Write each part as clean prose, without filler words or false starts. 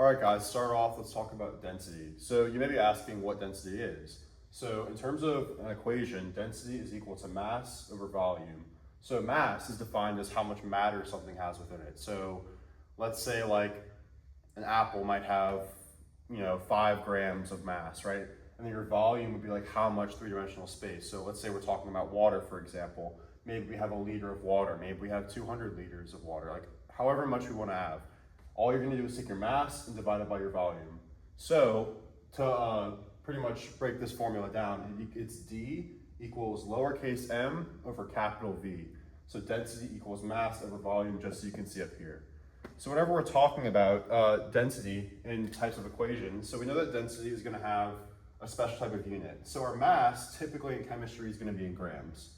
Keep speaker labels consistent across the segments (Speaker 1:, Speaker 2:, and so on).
Speaker 1: All right, guys, start off, let's talk about density. So you may be asking what density is. So in terms of an equation, density is equal to mass over volume. So mass is defined as how much matter something has within it. So let's say like an apple might have, 5 grams of mass, right? And then your volume would be like how much three-dimensional space. So let's say we're talking about water, for example. Maybe we have a liter of water. Maybe we have 200 liters of water, like however much we want to have. All you're gonna do is take your mass and divide it by your volume. So to pretty much break this formula down, it's D equals lowercase m over capital V. So density equals mass over volume, just so you can see up here. So whenever we're talking about density in types of equations, so we know that density is gonna have a special type of unit. So our mass, typically in chemistry, is gonna be in grams.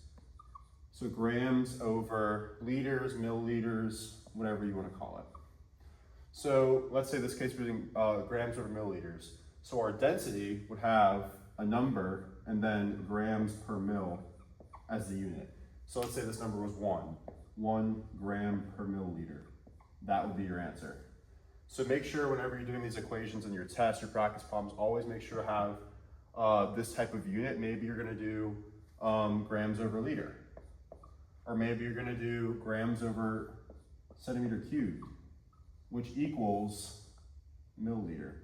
Speaker 1: So grams over liters, milliliters, whatever you wanna call it. So let's say this case we're using grams over milliliters. So our density would have a number and then grams per mil as the unit. So let's say this number was 1 gram per milliliter. That would be your answer. So make sure whenever you're doing these equations in your tests, your practice problems, always make sure to have this type of unit. Maybe you're gonna do grams over liter. Or maybe you're gonna do grams over centimeter cubed, which equals milliliter.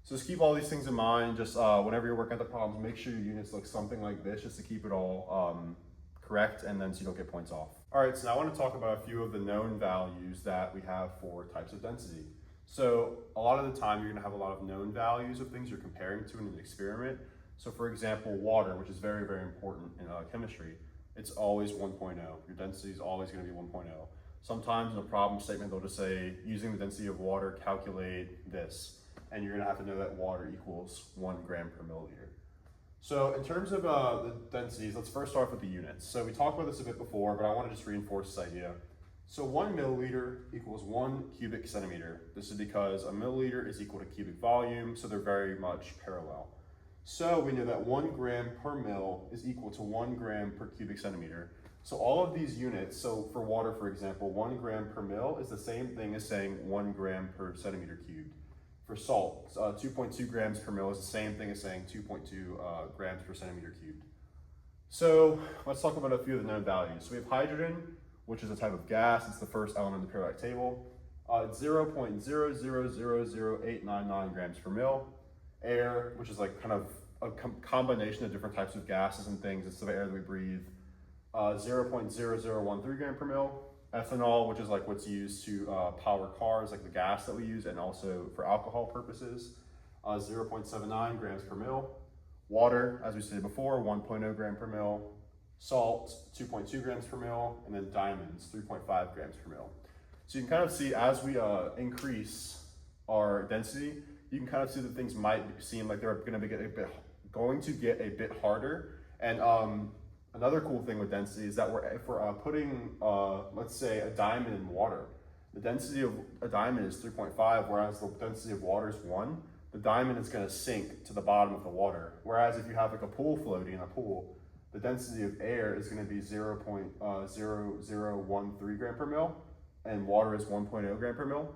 Speaker 1: So just keep all these things in mind. Just whenever you're working at the problems, make sure your units look something like this, just to keep it all correct, and then so you don't get points off. All right, so now I want to talk about a few of the known values that we have for types of density. So a lot of the time, you're gonna have a lot of known values of things you're comparing to in an experiment. So for example, water, which is very, very important in chemistry, it's always 1.0. Your density is always gonna be 1.0. Sometimes in a problem statement, they'll just say, using the density of water, calculate this. And you're gonna have to know that water equals 1 gram per milliliter. So in terms of the densities, let's first start with the units. So we talked about this a bit before, but I wanna just reinforce this idea. So 1 milliliter equals 1 cubic centimeter. This is because a milliliter is equal to cubic volume, so they're very much parallel. So we know that 1 gram per mil is equal to 1 gram per cubic centimeter. So all of these units, so for water, for example, 1 gram per mil is the same thing as saying 1 gram per centimeter cubed. For salt, 2.2 grams per mil is the same thing as saying 2.2 grams per centimeter cubed. So let's talk about a few of the known values. So we have hydrogen, which is a type of gas. It's the first element of the periodic table. It's 0.0000899 grams per mil. Air, which is like kind of a combination of different types of gases and things. It's the air that we breathe. 0.0013 gram per mil. Ethanol, which is like what's used to power cars, like the gas that we use, and also for alcohol purposes, 0.79 grams per mil. Water, as we stated before, 1.0 gram per mil. Salt, 2.2 grams per mil, and then diamonds, 3.5 grams per mil. So you can kind of see as we increase our density, you can kind of see that things might seem like they're going to get a bit harder. And another cool thing with density is that if we're putting, let's say, a diamond in water, the density of a diamond is 3.5, whereas the density of water is 1. The diamond is going to sink to the bottom of the water. Whereas if you have like a pool floating in a pool, the density of air is going to be 0.0013 gram per mil, and water is 1.0 gram per mil.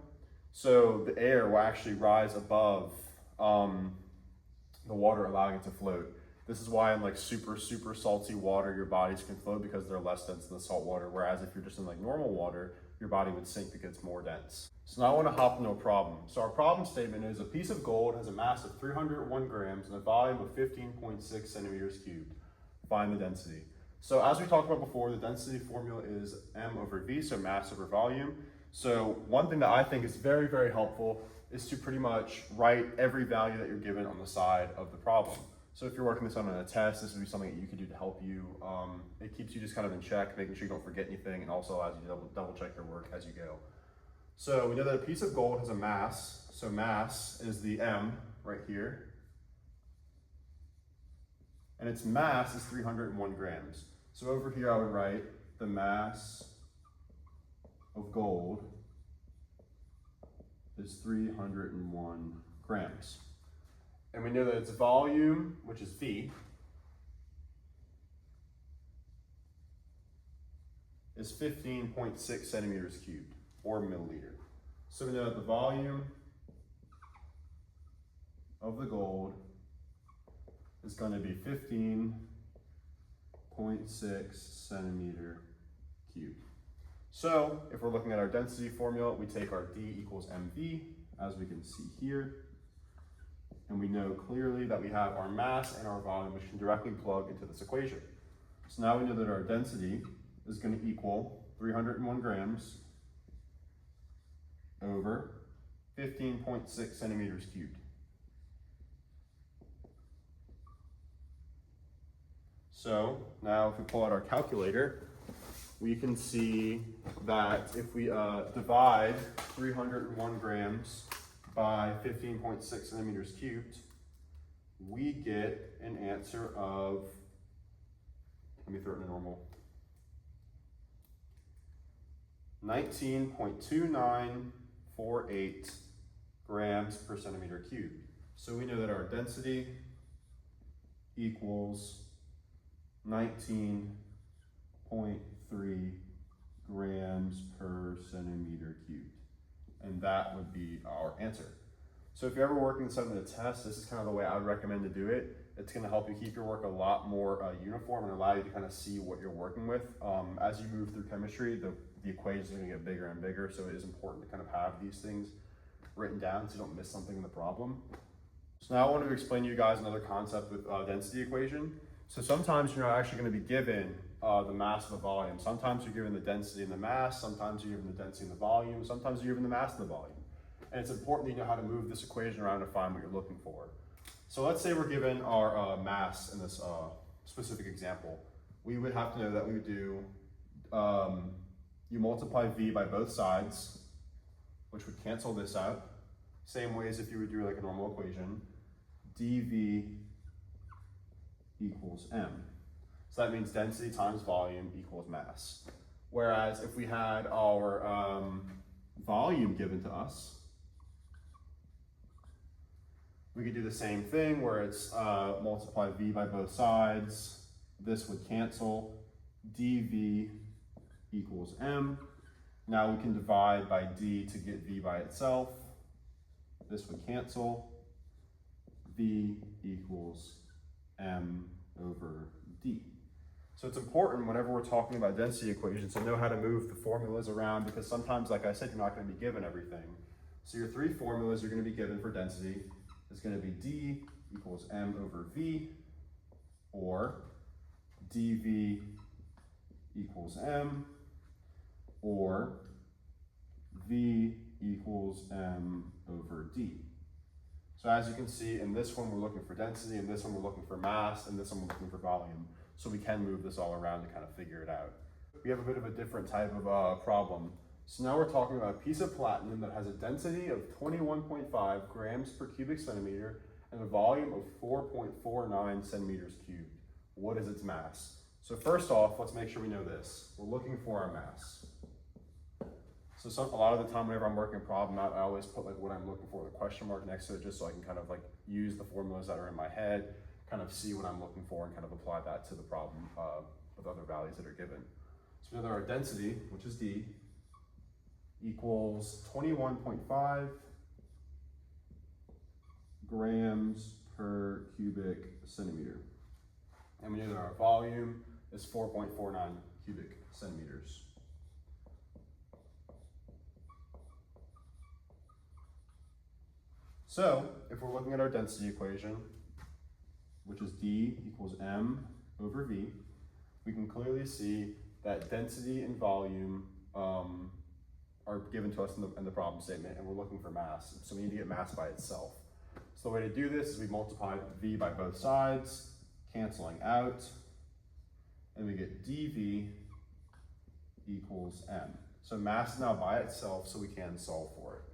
Speaker 1: So the air will actually rise above the water, allowing it to float. This is why in like super, super salty water, your bodies can float because they're less dense than the salt water. Whereas if you're just in like normal water, your body would sink because it's more dense. So now I want to hop into a problem. So our problem statement is a piece of gold has a mass of 301 grams and a volume of 15.6 centimeters cubed. Find the density. So as we talked about before, the density formula is m over v, so mass over volume. So one thing that I think is very, very helpful is to pretty much write every value that you're given on the side of the problem. So if you're working this on a test, this would be something that you could do to help you. It keeps you just kind of in check, making sure you don't forget anything, and also allows you to double check your work as you go. So we know that a piece of gold has a mass. So mass is the m right here. And its mass is 301 grams. So over here I would write the mass of gold is 301 grams. And we know that its volume, which is V, is 15.6 centimeters cubed, or milliliter. So we know that the volume of the gold is going to be 15.6 centimeter cubed. So if we're looking at our density formula, we take our D equals mv, as we can see here, and we know clearly that we have our mass and our volume, which can directly plug into this equation. So now we know that our density is going to equal 301 grams over 15.6 centimeters cubed. So now if we pull out our calculator, we can see that if we divide 301 grams by 15.6 centimeters cubed, we get an answer of, let me throw it in a normal, 19.2948 grams per centimeter cubed. So we know that our density equals 19.3 grams per centimeter cubed. And that would be our answer. So if you're ever working this out in a test, this is kind of the way I would recommend to do it. It's going to help you keep your work a lot more uniform and allow you to kind of see what you're working with. As you move through chemistry, the equations are going to get bigger and bigger, so it is important to kind of have these things written down so you don't miss something in the problem. So now I want to explain to you guys another concept with density equation. So sometimes you're not actually going to be given the mass and the volume. Sometimes you're given the density and the mass, sometimes you're given the density and the volume, sometimes you're given the mass and the volume. And it's important that you know how to move this equation around to find what you're looking for. So let's say we're given our mass in this specific example. We would have to know that we would do, you multiply V by both sides, which would cancel this out. Same way as if you would do like a normal equation, dV equals m. So that means density times volume equals mass. Whereas if we had our volume given to us, we could do the same thing where it's multiply V by both sides. This would cancel, dV equals m. Now we can divide by d to get V by itself. This would cancel, V equals m over d. So it's important whenever we're talking about density equations to know how to move the formulas around, because sometimes, like I said, you're not going to be given everything. So your three formulas you're going to be given for density is going to be d equals m over v, or dv equals m, or v equals m over d. So as you can see, in this one we're looking for density, in this one we're looking for mass, and this one we're looking for volume. So we can move this all around to kind of figure it out. We have a bit of a different type of problem. So now we're talking about a piece of platinum that has a density of 21.5 grams per cubic centimeter and a volume of 4.49 centimeters cubed. What is its mass? So first off, let's make sure we know this. We're looking for our mass. So a lot of the time whenever I'm working a problem out, I always put like what I'm looking for with a question mark next to it, just so I can kind of like use the formulas that are in my head, kind of see what I'm looking for and kind of apply that to the problem with other values that are given. So we know that our density, which is D, equals 21.5 grams per cubic centimeter. And we know that our volume is 4.49 cubic centimeters. So if we're looking at our density equation, which is D equals m over V, we can clearly see that density and volume are given to us in the problem statement, and we're looking for mass. So we need to get mass by itself. So the way to do this is we multiply V by both sides, canceling out, and we get dV equals m. So mass is now by itself, so we can solve for it.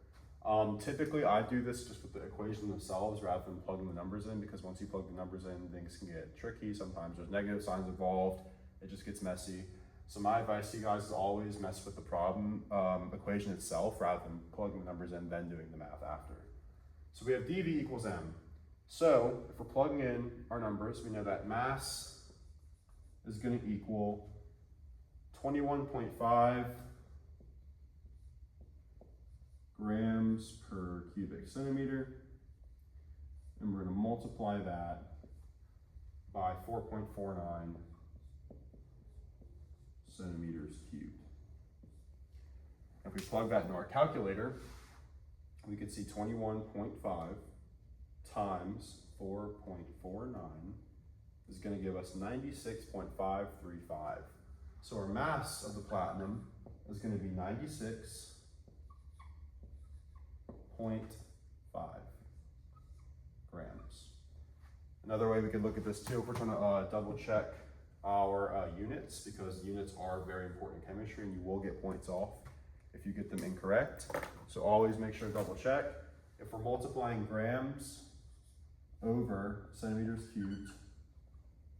Speaker 1: Typically, I do this just with the equations themselves rather than plugging the numbers in, because once you plug the numbers in, things can get tricky. Sometimes there's negative signs involved. It just gets messy. So my advice to you guys is always mess with the problem equation itself rather than plugging the numbers in, then doing the math after. So we have dV equals m. So if we're plugging in our numbers, we know that mass is going to equal 21.5 grams per cubic centimeter, and we're going to multiply that by 4.49 centimeters cubed. If we plug that into our calculator, we could see 21.5 times 4.49 is going to give us 96.535. So our mass of the platinum is going to be 96.5 grams. Another way we could look at this too, if we're trying to double check our units, because units are very important in chemistry and you will get points off if you get them incorrect. So always make sure to double check. If we're multiplying grams over centimeters cubed,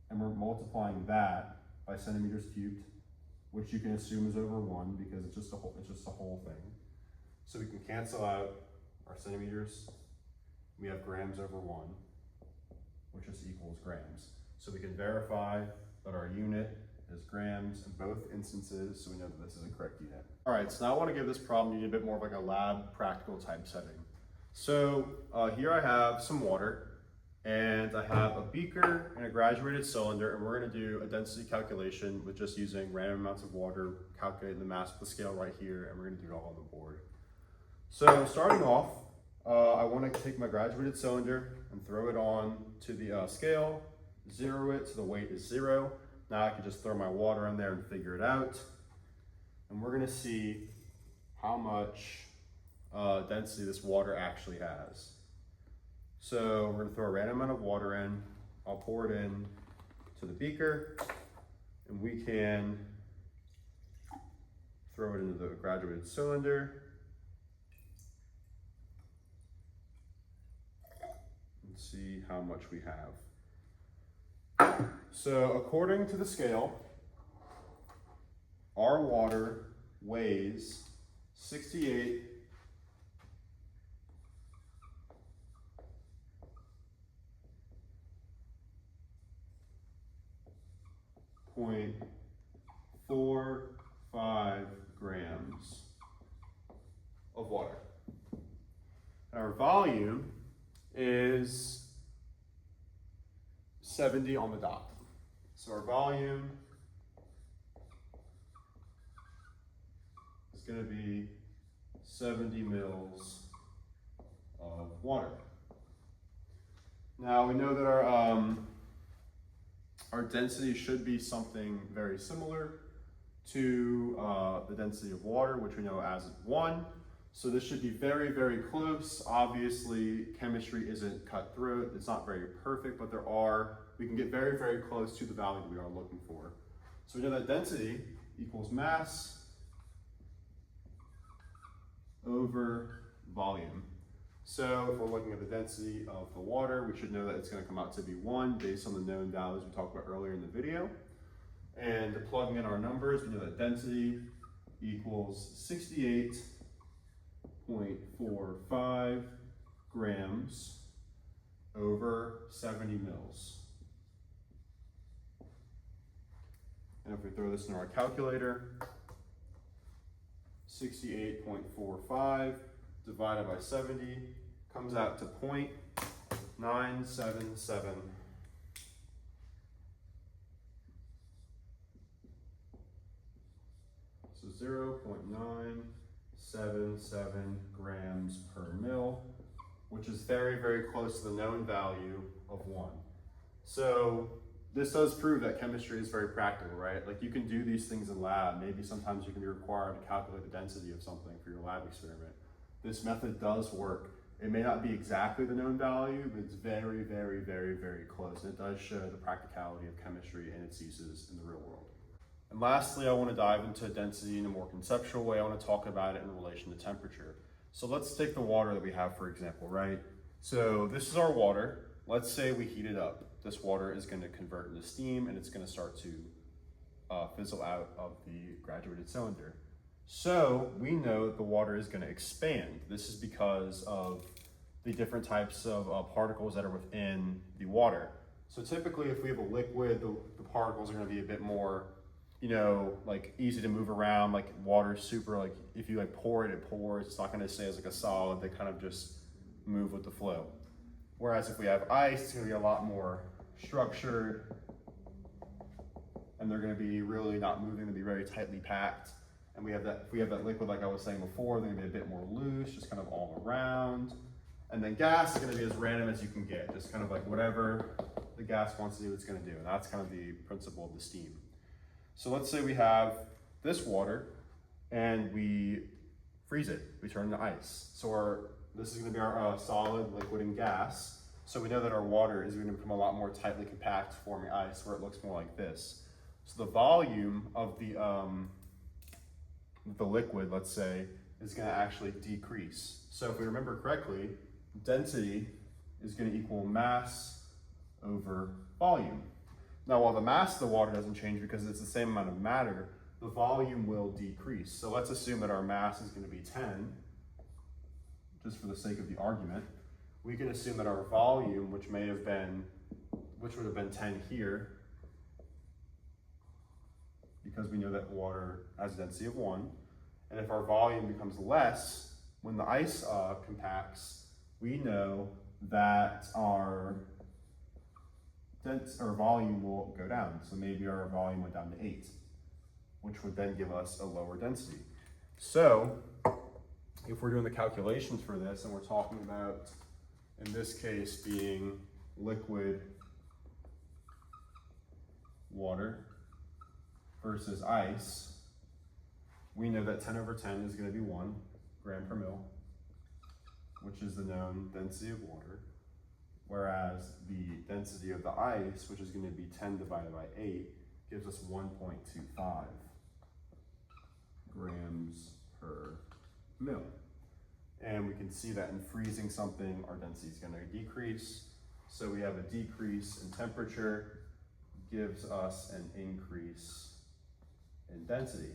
Speaker 1: and we're multiplying that by centimeters cubed, which you can assume is over 1 because it's just a whole thing. So we can cancel out our centimeters. We have grams over 1, which just equals grams. So we can verify that our unit is grams in both instances, so we know that this is a correct unit. All right, so now I want to give this problem a bit more of like a lab practical type setting. So here I have some water, and I have a beaker and a graduated cylinder, and we're going to do a density calculation with just using random amounts of water, calculating the mass with the scale right here, and we're going to do it all on the board. So starting off, I want to take my graduated cylinder and throw it on to the scale, zero it so the weight is 0. Now I can just throw my water in there and figure it out. And we're going to see how much density this water actually has. So we're going to throw a random amount of water in. I'll pour it in to the beaker, and we can throw it into the graduated cylinder and see how much we have. So according to the scale, our water weighs 68.45 grams of water. Our volume is 70 on the dot. So our volume is going to be 70 mils of water. Now we know that our density should be something very similar to the density of water, which we know as 1. So this should be very, very close. Obviously, chemistry isn't cutthroat. It's not very perfect, but we can get very, very close to the value that we are looking for. So we know that density equals mass over volume. So if we're looking at the density of the water, we should know that it's going to come out to be 1 based on the known values we talked about earlier in the video. And plugging in our numbers, we know that density equals 68.45 grams over 70 mils. And if we throw this in our calculator, 68.45 divided by 70 comes out to 0.977. So 0.977 grams per mil, which is very, very close to the known value of 1. So this does prove that chemistry is very practical, right? Like you can do these things in lab. Maybe sometimes you can be required to calculate the density of something for your lab experiment. This method does work. It may not be exactly the known value, but it's very, very, very, very close. And it does show the practicality of chemistry and its uses in the real world. And lastly, I want to dive into density in a more conceptual way. I want to talk about it in relation to temperature. So let's take the water that we have, for example, right? So this is our water. Let's say we heat it up. This water is going to convert into steam and it's going to start to fizzle out of the graduated cylinder. So we know that the water is going to expand. This is because of the different types of particles that are within the water. So typically if we have a liquid, the particles are going to be a bit more, like easy to move around. Like water is super, like if you pour it, it pours. It's not going to stay as like a solid. They kind of just move with the flow. Whereas if we have ice, it's gonna be a lot more structured, and they're gonna be really not moving, they'll be very tightly packed. And if we have that liquid, like I was saying before, they're gonna be a bit more loose, just kind of all around. And then gas is gonna be as random as you can get, just kind of like whatever the gas wants to do, it's gonna do. And that's kind of the principle of the steam. So let's say we have this water and we freeze it, we turn it to ice. So this is gonna be our solid, liquid, and gas. So we know that our water is gonna become a lot more tightly compact, forming ice, where it looks more like this. So the volume of the liquid, let's say, is gonna actually decrease. So if we remember correctly, density is gonna equal mass over volume. Now, while the mass of the water doesn't change because it's the same amount of matter, the volume will decrease. So let's assume that our mass is gonna be 10, just for the sake of the argument. We can assume that our volume, which would have been 10 here, because we know that water has a density of 1. And if our volume becomes less, when the ice compacts, we know that our volume will go down. So maybe our volume went down to 8, which would then give us a lower density. So if we're doing the calculations for this, and we're talking about, in this case, being liquid water versus ice, we know that 10 over 10 is going to be 1 gram per mil, which is the known density of water, whereas the density of the ice, which is going to be 10 divided by 8, gives us 1.25 grams per mil. And we can see that in freezing something, our density is going to decrease. So we have a decrease in temperature, gives us an increase in density.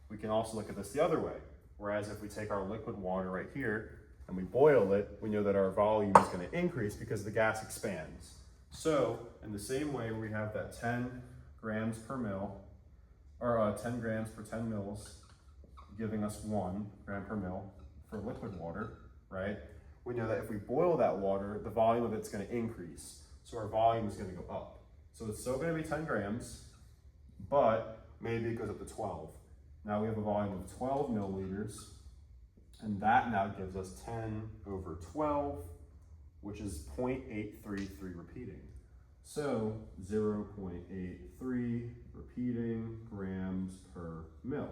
Speaker 1: We can also look at this the other way. Whereas if we take our liquid water right here and we boil it, we know that our volume is going to increase because the gas expands. So in the same way we have that 10 grams per mil, or 10 grams per 10 mils, giving us 1 gram per mil for liquid water, right? We know that if we boil that water, the volume of it's going to increase. So our volume is going to go up. So it's still going to be 10 grams, but maybe it goes up to 12. Now we have a volume of 12 milliliters, and that now gives us 10 over 12, which is 0.833 repeating. So 0.83 repeating grams per mil.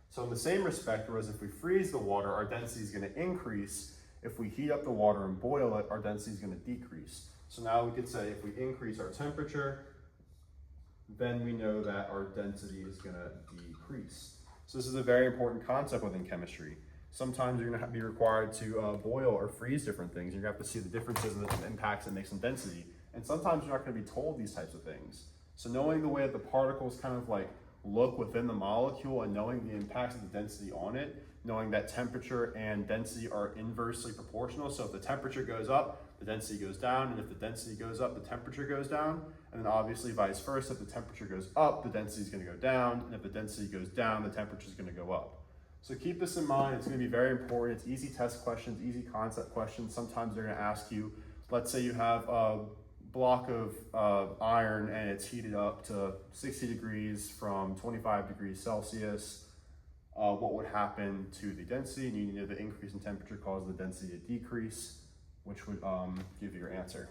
Speaker 1: So in the same respect, whereas if we freeze the water, our density is going to increase. If we heat up the water and boil it, our density is going to decrease. So now we could say if we increase our temperature, then we know that our density is going to decrease. So this is a very important concept within chemistry. Sometimes you're going to be required to boil or freeze different things. You're going to have to see the differences and the impacts it makes on density. And sometimes you're not going to be told these types of things. So knowing the way that the particles kind of like look within the molecule and knowing the impacts of the density on it, knowing that temperature and density are inversely proportional. So if the temperature goes up, the density goes down, and if the density goes up, the temperature goes down, and then obviously vice versa. If the temperature goes up, the density is going to go down, and if the density goes down, the temperature is going to go up. So keep this in mind. It's going to be very important. It's easy test questions, easy concept questions. Sometimes they're going to ask you, let's say you have a block of iron and it's heated up to 60 degrees from 25 degrees Celsius. What would happen to the density? And you know the increase in temperature causes the density to decrease, which would give you your answer.